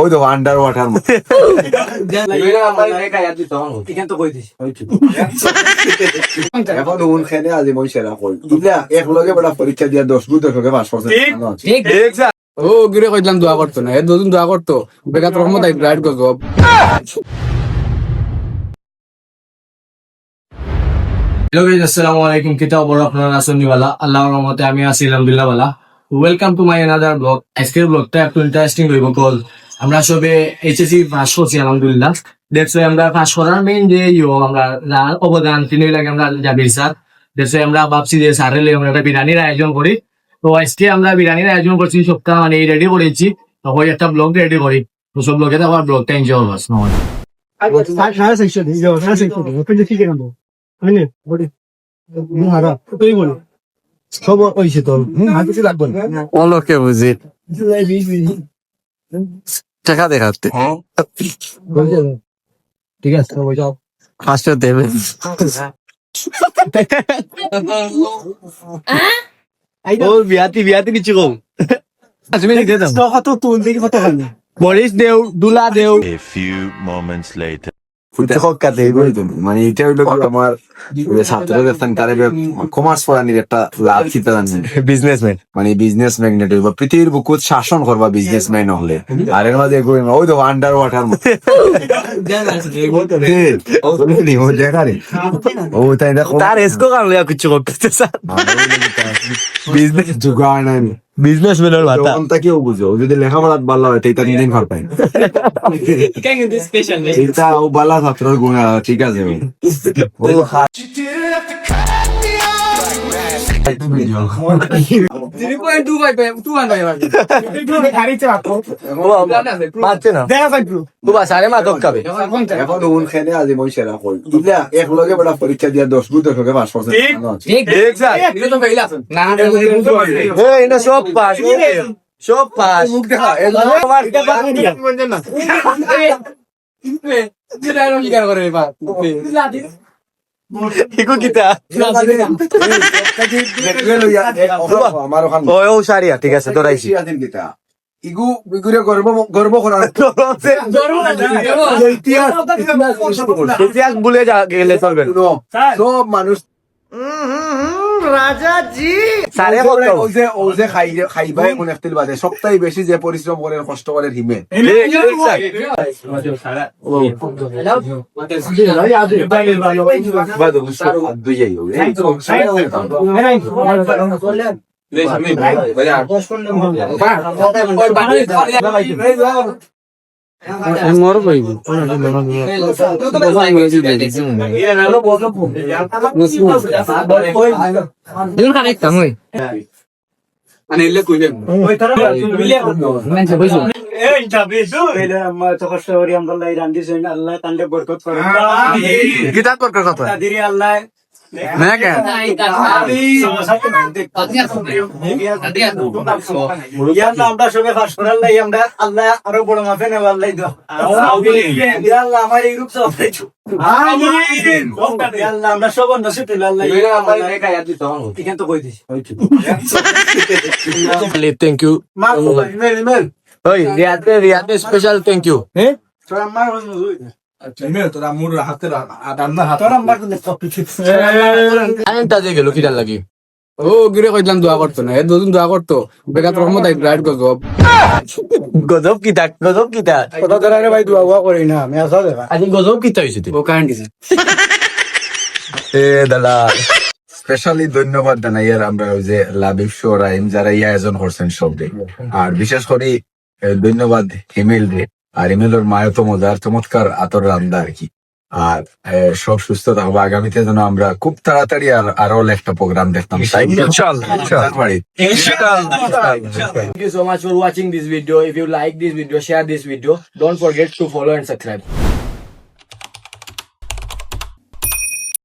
ওই তো under water এখন উন খেলে আজি মই সেরা কই একলগে বড় পরীক্ষা দিয়া 10 গুণ 10 পাস করছে ও গিরে কইলাম দোয়া করতো না এ দুদিন দোয়া করতো বেকাত রহমত আই রাইট গজব হ্যালো গাইস, আসসালামু আলাইকুম। কিতা খবর আপনারা আছেন নিওয়ালা? আল্লাহর রহমতে আমি আছি আলহামদুলিল্লাহ ভালো। Welcome to my another blog. আজকের ব্লগটা একটু ইন্টারেস্টিং হইব কল আমরা সবে এইচএসসি পাস করছি আলহামদুলিল্লাহ। দেখছো আমরা পাস করার মেইন যে আমরা অবদান তিনি লাগে আমরা জাবির স্যার। দেখছো আমরা ভাবছি যে স্যারের আমরা একটা বিরিয়ানির আয়োজন করি। তো আজকে আমরা বিরিয়ানির আয়োজন করছি সপ্তাহ মানে রেডি করেছি। তো ওই একটা ব্লগ রেডি করি। তো সব ব্লগে আবার ব্লগটা এনজয় করবাস অলকে বুঝি টাকা দেখাতে ঠিক আছে ফার্স্টে দেবে ওর বিয়াতি কিছু কম বরিস দেও দুলা দেও A few moments later. মানে এটা হইলো আমার ছাত্রদের তারা কমার্স পড়ানির একটা লাভ খিতা জানেন বিজনেসম্যান মানে বিজনেস ম্যাগনেট হইবা পৃথিবীর বুকুত শাসন করবা বিজনেসম্যান হলে আর এর মাঝে ওই তো আন্ডার ওয়াটার ও তাই দেখো তার এসকো কাম লিয়া কিছু করতে স্যার বিজনেস জুগাড় নাই বিজনেসম্যানের মাথা তখন কেউ বুঝো যদি লেখাপড়া ভালো হয় তাই তার নিজেই ঘর পায় এটা ও বালা ছাত্রের গুণ ঠিক আছে এখন উন খেলে আজি মই সেরা কই একলগে বড় পরীক্ষা দিয়া 10 গুণ 10 পাস করছে সব পাস সব পাস ঠিক আছে তোরাইছি গর্ব করার ইতিহাস ভুলে গেলে চলবে সব মানুষ সারে ও যে খাইবাই কোন একটিল বাদে সবটাই বেশি যে পরিশ্রম করে কষ্ট করে হিমে মর পাইব কিতাব পড়ার কথা আমরা সবাই ফাঁস করার লাই আমরা আল্লাহ আরো বড় মাফে নেওয়ার লাই আল্লাহ আমার এই রূপ আল্লাহ আমরা সব নসিব এখান তো কই this thank you Riyad special thank you গেল কিটার লাগি ও গিরে কইলাম দোয়া করতো না এ দুদিন দোয়া করতো বেকাত রহমত আই রাইট গজব গজব কিতা কথা ধরে ভাই দোয়া করি না আমি আসা দেখা আজি গজব কিতা হইছে ও কারেন্ট দিছে এ দাদা স্পেশালি ধন্যবাদ জানাই আর আমরা ওই যে লাবিব শো রাইম যারা এই আয়োজন করছেন সবকে আর বিশেষ করে ধন্যবাদ হিমেল রে আর ইমেলের মায় তো মজার চমৎকার আতর রান্দা আর কি আর সব সুস্থ থাকবো আগামীতে যেন আমরা খুব তাড়াতাড়ি আর আরো একটা প্রোগ্রাম দেখতাম Thank you so much for watching this video. If you like this video, share this video. Don't forget to follow and subscribe.